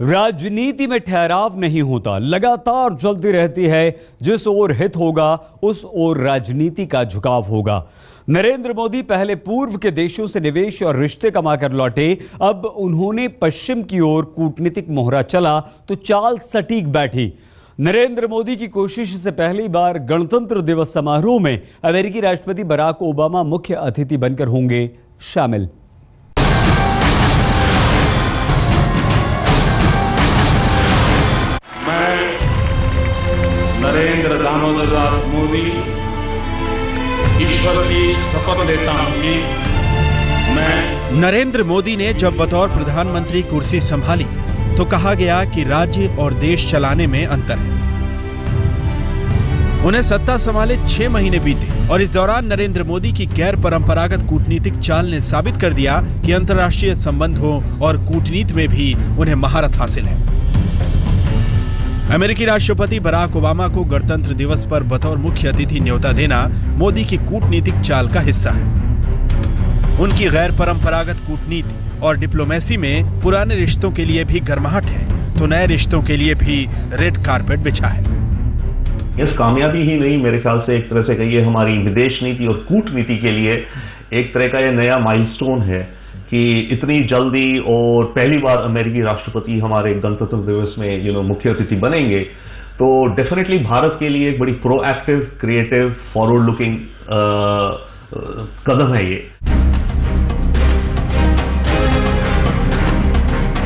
राजनीति में ठहराव नहीं होता, लगातार चलती रहती है। जिस ओर हित होगा उस ओर राजनीति का झुकाव होगा। नरेंद्र मोदी पहले पूर्व के देशों से निवेश और रिश्ते कमाकर लौटे। अब उन्होंने पश्चिम की ओर कूटनीतिक मोहरा चला तो चाल सटीक बैठी। नरेंद्र मोदी की कोशिश से पहली बार गणतंत्र दिवस समारोह में अमेरिकी राष्ट्रपति बराक ओबामा मुख्य अतिथि बनकर होंगे शामिल। नरेंद्र दामोदर दास मोदी ईश्वर की शपथ लेता हूं कि मैं। नरेंद्र मोदी ने जब बतौर प्रधानमंत्री कुर्सी संभाली तो कहा गया कि राज्य और देश चलाने में अंतर है। उन्हें सत्ता संभाले 6 महीने बीते और इस दौरान नरेंद्र मोदी की गैर परंपरागत कूटनीतिक चाल ने साबित कर दिया कि अंतर्राष्ट्रीय संबंधों और कूटनीति में भी उन्हें महारत हासिल है। अमेरिकी राष्ट्रपति बराक ओबामा को गणतंत्र दिवस पर बतौर मुख्य अतिथि न्योता देना मोदी की कूटनीतिक चाल का हिस्सा है। उनकी गैर परंपरागत कूटनीति और डिप्लोमेसी में पुराने रिश्तों के लिए भी गर्माहट है तो नए रिश्तों के लिए भी रेड कारपेट बिछा है। इस कामयाबी ही नहीं, मेरे ख्याल से एक तरह से कहिए हमारी विदेश नीति और कूटनीति के लिए एक तरह का यह नया माइलस्टोन है कि इतनी जल्दी और पहली बार अमेरिकी राष्ट्रपति हमारे गणतंत्र दिवस में मुख्य अतिथि बनेंगे। तो डेफिनेटली भारत के लिए एक बड़ी प्रोएक्टिव, क्रिएटिव, फॉरवर्ड लुकिंग कदम है ये।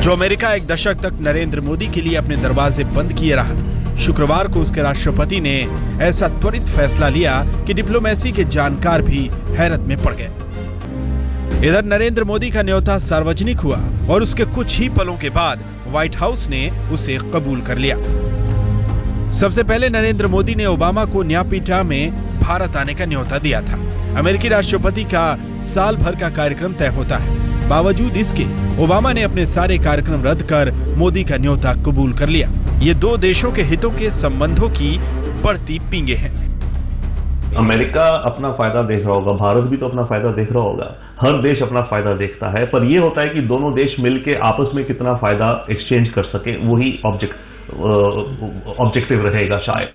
जो अमेरिका एक दशक तक नरेंद्र मोदी के लिए अपने दरवाजे बंद किए रहा, शुक्रवार को उसके राष्ट्रपति ने ऐसा त्वरित फैसला लिया कि डिप्लोमेसी के जानकार भी हैरत में पड़ गए। इधर नरेंद्र मोदी का न्योता सार्वजनिक हुआ और उसके कुछ ही पलों के बाद व्हाइट हाउस ने उसे कबूल कर लिया। सबसे पहले नरेंद्र मोदी ने ओबामा को न्यापिटा में भारत आने का न्योता दिया था। अमेरिकी राष्ट्रपति का साल भर का कार्यक्रम तय होता है। बावजूद इसके ओबामा ने अपने सारे कार्यक्रम रद्द कर मोदी का न्योता कबूल कर लिया। ये दो देशों के हितों के संबंधों की बढ़ती पींगे हैं। अमेरिका अपना फायदा देख रहा होगा, भारत भी तो अपना फायदा देख रहा होगा, हर देश अपना फायदा देखता है, पर यह होता है कि दोनों देश मिलके आपस में कितना फायदा एक्सचेंज कर सके, वही ऑब्जेक्टिव रहेगा शायद।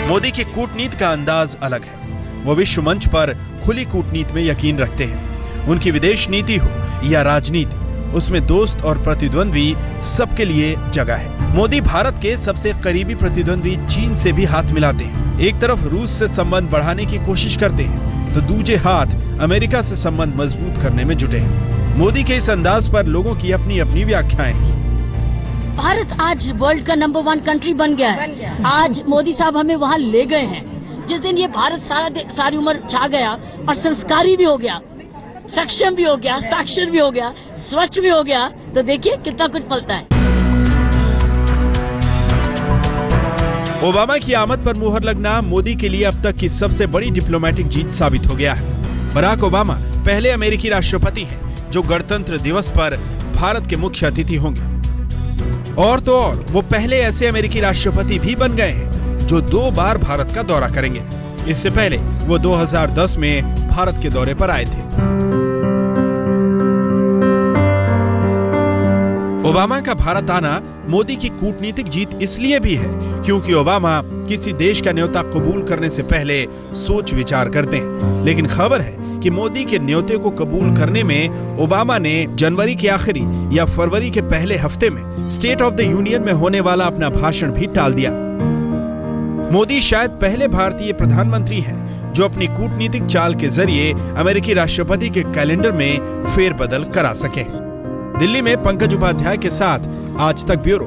मोदी की कूटनीति का अंदाज अलग है। वो विश्व मंच पर खुली कूटनीति में यकीन रखते हैं। उनकी विदेश नीति हो या राजनीति, उसमें दोस्त और प्रतिद्वंद्वी सबके लिए जगह है। मोदी भारत के सबसे करीबी प्रतिद्वंद्वी चीन से भी हाथ मिलाते हैं। एक तरफ रूस से संबंध बढ़ाने की कोशिश करते हैं तो दूजे हाथ अमेरिका से संबंध मजबूत करने में जुटे हैं। मोदी के इस अंदाज पर लोगों की अपनी अपनी व्याख्याएं हैं। भारत आज वर्ल्ड का नंबर 1 कंट्री बन गया है। आज मोदी साहब हमें वहाँ ले गए हैं। जिस दिन ये भारत सारी उम्र छा गया और संस्कारी भी हो गया, सक्षम भी हो गया, साक्षर भी हो गया, स्वच्छ भी हो गया, तो देखिए कितना कुछ पलता है। ओबामा की आमद पर मुहर लगना मोदी के लिए अब तक की सबसे बड़ी डिप्लोमेटिक जीत साबित हो गया है। बराक ओबामा पहले अमेरिकी राष्ट्रपति हैं जो गणतंत्र दिवस पर भारत के मुख्य अतिथि होंगे। और तो और वो पहले ऐसे अमेरिकी राष्ट्रपति भी बन गए हैं जो 2 बार भारत का दौरा करेंगे। इससे पहले वो 2010 में भारत के दौरे पर आए थे। ओबामा का भारत आना मोदी की कूटनीतिक जीत इसलिए भी है क्योंकि ओबामा किसी देश का न्योता कबूल करने से पहले सोच विचार करते हैं। लेकिन खबर है कि मोदी के न्योते को कबूल करने में ओबामा ने जनवरी के आखिरी या फरवरी के पहले हफ्ते में स्टेट ऑफ द यूनियन में होने वाला अपना भाषण भी टाल दिया। मोदी शायद पहले भारतीय प्रधानमंत्री हैं जो अपनी कूटनीतिक चाल के जरिए अमेरिकी राष्ट्रपति के कैलेंडर में फेरबदल करा सके। दिल्ली में पंकज उपाध्याय के साथ आज तक ब्यूरो।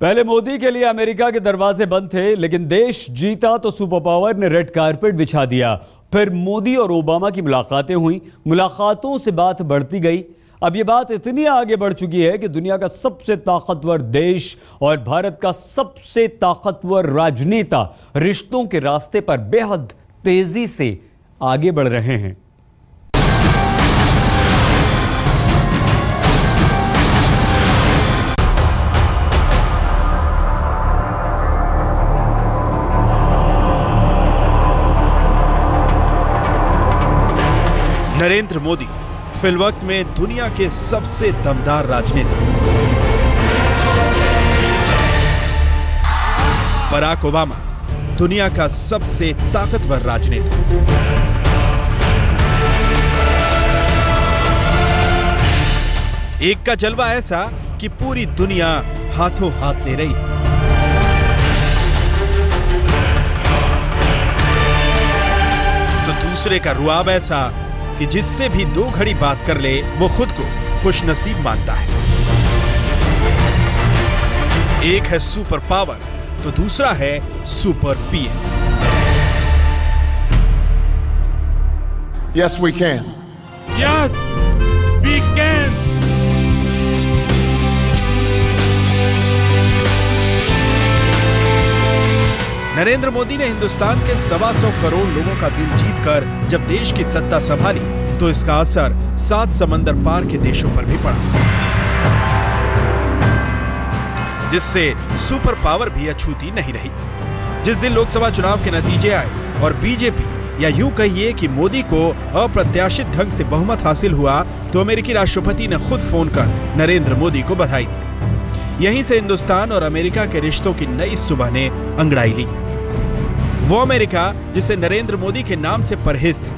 पहले मोदी के लिए अमेरिका के दरवाजे बंद थे, लेकिन देश जीता तो सुपर पावर ने रेड कारपेट बिछा दिया। फिर मोदी और ओबामा की मुलाकातें हुई, मुलाकातों से बात बढ़ती गई। अब यह बात इतनी आगे बढ़ चुकी है कि दुनिया का सबसे ताकतवर देश और भारत का सबसे ताकतवर राजनेता रिश्तों के रास्ते पर बेहद तेजी से आगे बढ़ रहे हैं। नरेंद्र मोदी फिलवक्त में दुनिया के सबसे दमदार राजनेता। बराक ओबामा दुनिया का सबसे ताकतवर राजनेता। एक का जलवा ऐसा कि पूरी दुनिया हाथों हाथ ले रही है। तो दूसरे का रुआब ऐसा कि जिससे भी दो घड़ी बात कर ले वो खुद को खुशनसीब मानता है। एक है सुपर पावर तो दूसरा है super PM. Yes, we can. Yes, we can. Narendra Modi ने हिंदुस्तान के 125 करोड़ लोगों का दिल जीतकर जब देश की सत्ता संभाली तो इसका असर 7 समंदर पार के देशों पर भी पड़ा, जिससे सुपर पावर भी अछूती नहीं रही। जिस दिन लोकसभा चुनाव के नतीजे आए और बीजेपी या यूं कहिए कि मोदी को अप्रत्याशित ढंग से बहुमत हासिल हुआ तो अमेरिकी राष्ट्रपति ने खुद फोन कर नरेंद्र मोदी को बधाई दी। यहीं से हिंदुस्तान और अमेरिका के रिश्तों की नई सुबह ने अंगड़ाई ली। वो अमेरिका जिसे नरेंद्र मोदी के नाम से परहेज था,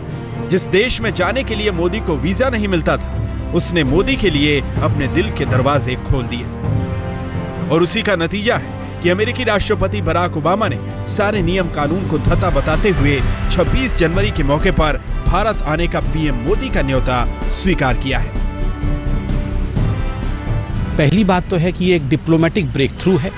जिस देश में जाने के लिए मोदी को वीजा नहीं मिलता था, उसने मोदी के लिए अपने दिल के दरवाजे खोल दिए। और उसी का नतीजा है कि अमेरिकी राष्ट्रपति बराक ओबामा ने सारे नियम कानून को धता बताते हुए 26 जनवरी के मौके पर भारत आने का पीएम मोदी का न्योता स्वीकार किया है। पहली बात तो है कि ये एक डिप्लोमेटिक ब्रेक थ्रू है।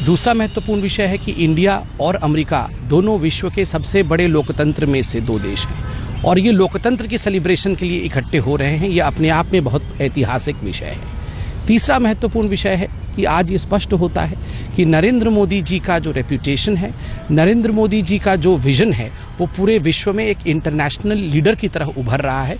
दूसरा महत्वपूर्ण विषय है कि इंडिया और अमेरिका दोनों विश्व के सबसे बड़े लोकतंत्र में से दो देश हैं और ये लोकतंत्र की सेलिब्रेशन के लिए इकट्ठे हो रहे हैं। ये अपने आप में बहुत ऐतिहासिक विषय है। तीसरा महत्वपूर्ण विषय है कि आज ये स्पष्ट होता है कि नरेंद्र मोदी जी का जो रेप्यूटेशन है, नरेंद्र मोदी जी का जो विजन है, वो पूरे विश्व में एक इंटरनेशनल लीडर की तरह उभर रहा है।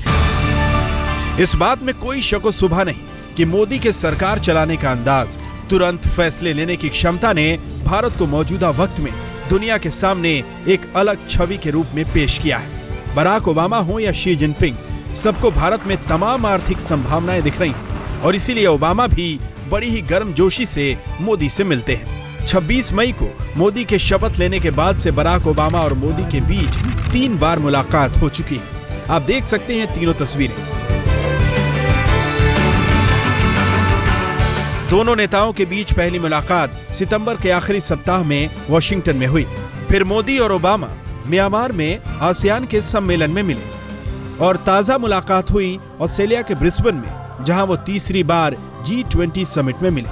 इस बात में कोई शक व शुबा नहीं कि मोदी के सरकार चलाने का अंदाज, तुरंत फैसले लेने की क्षमता ने भारत को मौजूदा वक्त में दुनिया के सामने एक अलग छवि के रूप में पेश किया है। बराक ओबामा हो या शी जिनपिंग, सबको भारत में तमाम आर्थिक संभावनाएं दिख रही हैं और इसीलिए ओबामा भी बड़ी ही गर्मजोशी से मोदी से मिलते हैं। 26 मई को मोदी के शपथ लेने के बाद से बराक ओबामा और मोदी के बीच 3 बार मुलाकात हो चुकी है। आप देख सकते हैं तीनों तस्वीरें। दोनों नेताओं के बीच पहली मुलाकात सितंबर के आखिरी सप्ताह में वॉशिंगटन में हुई। फिर मोदी और ओबामा म्यांमार में आसियान के सम्मेलन में मिले और ताजा मुलाकात हुई ऑस्ट्रेलिया के ब्रिस्बेन में, जहां वो तीसरी बार G20 समिट में मिले।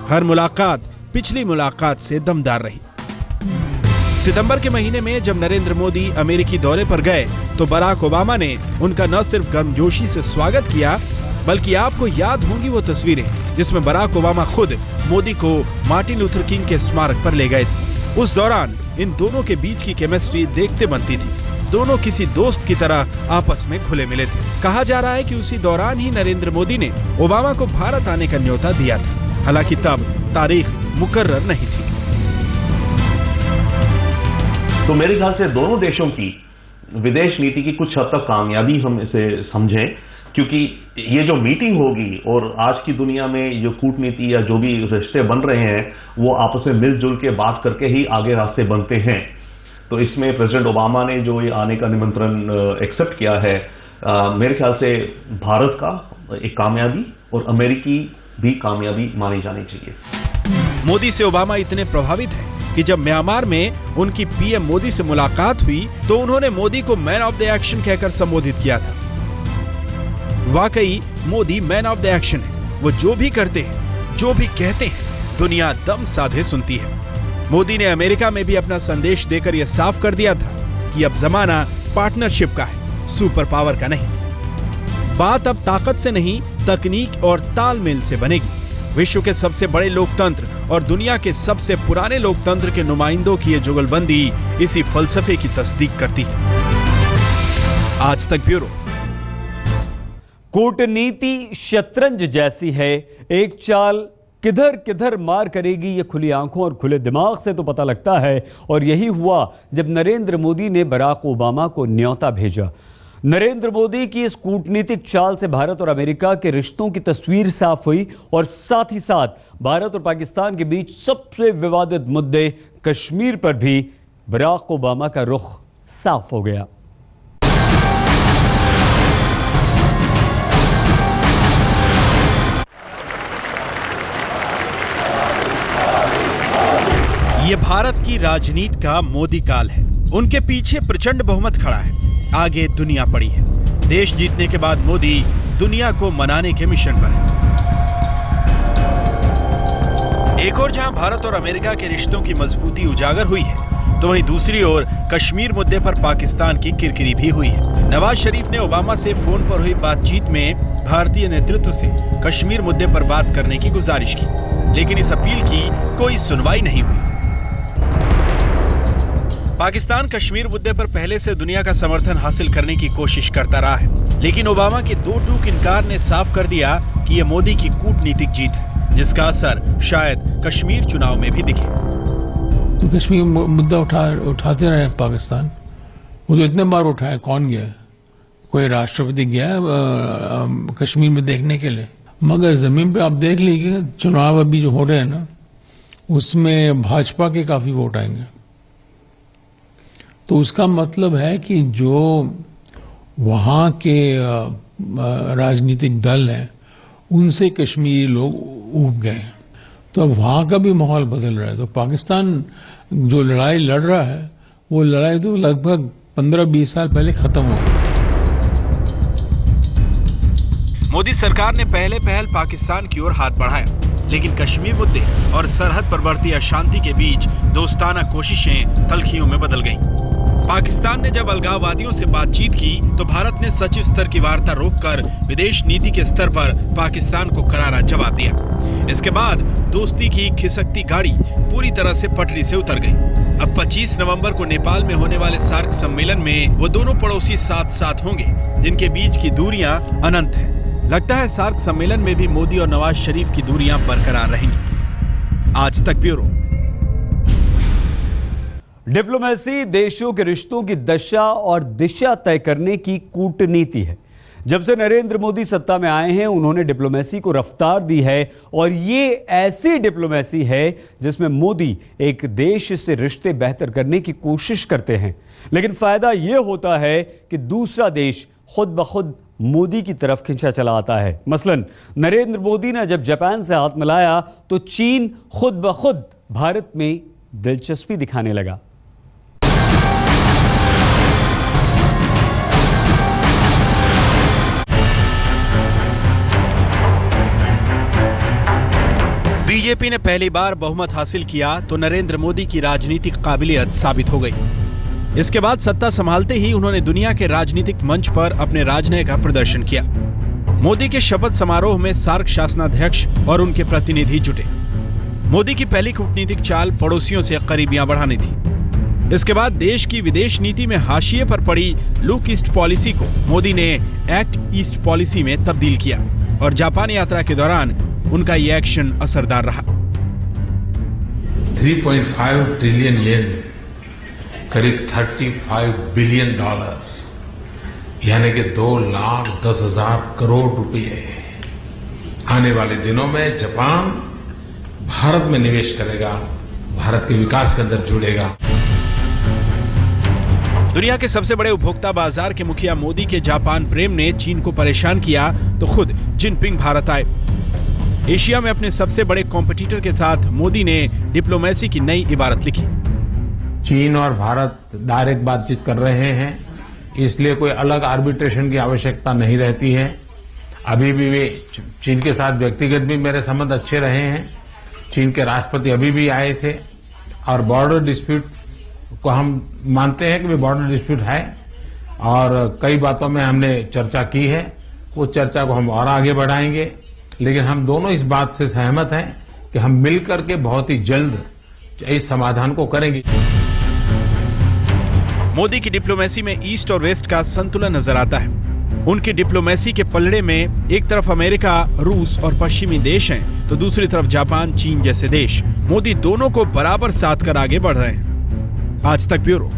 हर मुलाकात पिछली मुलाकात से दमदार रही। सितंबर के महीने में जब नरेंद्र मोदी अमेरिकी दौरे पर गए तो बराक ओबामा ने उनका न सिर्फ गर्मजोशी से स्वागत किया, बल्कि आपको याद होंगी वो तस्वीरें जिसमें बराक ओबामा खुद मोदी को मार्टिन लूथर किंग के स्मारक पर ले गए थे। उस दौरान इन दोनों के बीच की केमिस्ट्री देखते बनती थी। दोनों किसी दोस्त की तरह आपस में घुले मिले थे। कहा जा रहा है कि उसी दौरान ही नरेंद्र मोदी ने ओबामा को भारत आने का न्योता दिया था। हालांकि तब तारीख मुकर्रर नहीं थी। तो मेरे ख्याल से दोनों देशों की विदेश नीति की कुछ हद तक कामयाबी हम इसे समझें, क्योंकि ये जो मीटिंग होगी और आज की दुनिया में जो कूटनीति या जो भी रिश्ते बन रहे हैं वो आपस में मिलजुल के बात करके ही आगे रास्ते बनते हैं। तो इसमें प्रेसिडेंट ओबामा ने जो ये आने का निमंत्रण एक्सेप्ट किया है, मेरे ख्याल से भारत का एक कामयाबी और अमेरिकी भी कामयाबी मानी जानी चाहिए। मोदी से ओबामा इतने प्रभावित हैं कि जब म्यांमार में उनकी पीएम मोदी से मुलाकात हुई तो उन्होंने मोदी को मैन ऑफ द एक्शन कहकर संबोधित किया था। वाकई Modi man of the action है। वो जो भी करते हैं, जो भी कहते हैं, दुनिया दम साधे सुनती है। मोदी ने अमेरिका में भी अपना संदेश देकर यह साफ कर दिया था कि अब जमाना पार्टनरशिप का है, सुपर पावर का नहीं। बात अब ताकत से नहीं, तकनीक और तालमेल से बनेगी। विश्व के सबसे बड़े लोकतंत्र और दुनिया के सबसे पुराने लोकतंत्र के नुमाइंदों की ये जुगलबंदी इसी फलसफे की तस्दीक करती है। आज तक ब्यूरो। कूटनीति शतरंज जैसी है, एक चाल किधर किधर मार करेगी ये खुली आंखों और खुले दिमाग से तो पता लगता है। और यही हुआ जब नरेंद्र मोदी ने बराक ओबामा को न्योता भेजा। नरेंद्र मोदी की इस कूटनीतिक चाल से भारत और अमेरिका के रिश्तों की तस्वीर साफ हुई और साथ ही साथ भारत और पाकिस्तान के बीच सबसे विवादित मुद्दे कश्मीर पर भी बराक ओबामा का रुख साफ हो गया। ये भारत की राजनीति का मोदी काल है। उनके पीछे प्रचंड बहुमत खड़ा है, आगे दुनिया पड़ी है। देश जीतने के बाद मोदी दुनिया को मनाने के मिशन पर है। एक और जहां भारत और अमेरिका के रिश्तों की मजबूती उजागर हुई है, तो वहीं दूसरी ओर कश्मीर मुद्दे पर पाकिस्तान की किरकिरी भी हुई है। नवाज शरीफ ने ओबामा से फोन पर हुई बातचीत में भारतीय नेतृत्व से कश्मीर मुद्दे पर बात करने की गुजारिश की, लेकिन इस अपील की कोई सुनवाई नहीं हुई। पाकिस्तान कश्मीर मुद्दे पर पहले से दुनिया का समर्थन हासिल करने की कोशिश करता रहा है, लेकिन ओबामा के दो टूक इनकार ने साफ कर दिया कि यह मोदी की कूटनीतिक जीत है, जिसका असर शायद कश्मीर चुनाव में भी दिखे। तो कश्मीर मुद्दा उठाते रहे पाकिस्तान, वो तो इतने बार उठाया, कौन गया? कोई राष्ट्रपति गया कश्मीर में देखने के लिए? मगर जमीन पे आप देख लीजिए, चुनाव अभी जो हो रहे हैं ना, उसमें भाजपा के काफी वोट आएंगे। तो उसका मतलब है कि जो वहाँ के राजनीतिक दल हैं, उनसे कश्मीरी लोग ऊब गए, तो अब वहाँ का भी माहौल बदल रहा है। तो पाकिस्तान जो लड़ाई लड़ रहा है, वो लड़ाई तो लगभग 15-20 साल पहले खत्म हो गई थी। मोदी सरकार ने पहल पाकिस्तान की ओर हाथ बढ़ाया, लेकिन कश्मीर मुद्दे और सरहद पर बढ़ती अशांति के बीच दोस्ताना कोशिशें तल्खियों में बदल गईं। पाकिस्तान ने जब अलगाववादियों से बातचीत की, तो भारत ने सचिव स्तर की वार्ता रोककर विदेश नीति के स्तर पर पाकिस्तान को करारा जवाब दिया। इसके बाद दोस्ती की खिसकती गाड़ी पूरी तरह से पटरी से उतर गई। अब 25 नवंबर को नेपाल में होने वाले सार्क सम्मेलन में वो दोनों पड़ोसी साथ साथ होंगे, जिनके बीच की दूरियां अनंत हैं। लगता है सार्क सम्मेलन में भी मोदी और नवाज शरीफ की दूरियां बरकरार रहेंगी। आज तक ब्यूरो। डिप्लोमेसी देशों के रिश्तों की दशा और दिशा तय करने की कूटनीति है। जब से नरेंद्र मोदी सत्ता में आए हैं, उन्होंने डिप्लोमेसी को रफ्तार दी है, और ये ऐसी डिप्लोमेसी है जिसमें मोदी एक देश से रिश्ते बेहतर करने की कोशिश करते हैं, लेकिन फायदा यह होता है कि दूसरा देश खुद ब खुद मोदी की तरफ खिंचा चला आता है। मसलन नरेंद्र मोदी ने जब जापान से हाथ मिलाया, तो चीन खुद ब खुद भारत में दिलचस्पी दिखाने लगा। बीजेपी ने पहली बार बहुमत हासिल किया तो नरेंद्र मोदी की राजनीतिक काबिलियत साबित हो गई। इसके बाद सत्ता संभालते ही उन्होंने दुनिया के राजनीतिक मंच पर अपने राजनय का प्रदर्शन किया। मोदी के शपथ समारोह में सार्क शासनाध्यक्ष और उनके प्रतिनिधि जुटे। मोदी की पहली कूटनीतिक चाल पड़ोसियों से करीबियां बढ़ानी थी। इसके बाद देश की विदेश नीति में हाशिए पर पड़ी लुक ईस्ट पॉलिसी को मोदी ने एक्ट ईस्ट पॉलिसी में तब्दील किया, और जापान यात्रा के दौरान उनका यह एक्शन असरदार रहा। 3.5 ट्रिलियन येन, करीब $35 बिलियन, यानी कि 2,10,000 करोड़ रुपए आने वाले दिनों में जापान भारत में निवेश करेगा, भारत के विकास के अंदर जुड़ेगा। दुनिया के सबसे बड़े उपभोक्ता बाजार के मुखिया मोदी के जापान प्रेम ने चीन को परेशान किया, तो खुद जिनपिंग भारत आए। एशिया में अपने सबसे बड़े कॉम्पिटिटर के साथ मोदी ने डिप्लोमेसी की नई इबारत लिखी। चीन और भारत डायरेक्ट बातचीत कर रहे हैं, इसलिए कोई अलग आर्बिट्रेशन की आवश्यकता नहीं रहती है। अभी भी चीन के साथ व्यक्तिगत भी मेरे संबंध अच्छे रहे हैं। चीन के राष्ट्रपति अभी भी आए थे, और बॉर्डर डिस्प्यूट को हम मानते हैं कि भी बॉर्डर डिस्प्यूट है, और कई बातों में हमने चर्चा की है। वो चर्चा को हम और आगे बढ़ाएंगे, लेकिन हम दोनों इस बात से सहमत हैं कि हम मिलकर के बहुत ही जल्द इस समाधान को करेंगे। मोदी की डिप्लोमेसी में ईस्ट और वेस्ट का संतुलन नजर आता है। उनकी डिप्लोमेसी के पलड़े में एक तरफ अमेरिका, रूस और पश्चिमी देश हैं, तो दूसरी तरफ जापान, चीन जैसे देश। मोदी दोनों को बराबर साथ कर आगे बढ़ रहे हैं। आज तक ब्यूरो।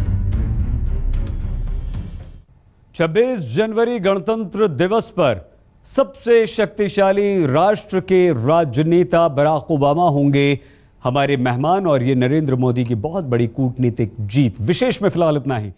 26 जनवरी गणतंत्र दिवस पर सबसे शक्तिशाली राष्ट्र के राजनेता बराक ओबामा होंगे हमारे मेहमान, और ये नरेंद्र मोदी की बहुत बड़ी कूटनीतिक जीत। विशेष में फिलहाल इतना ही।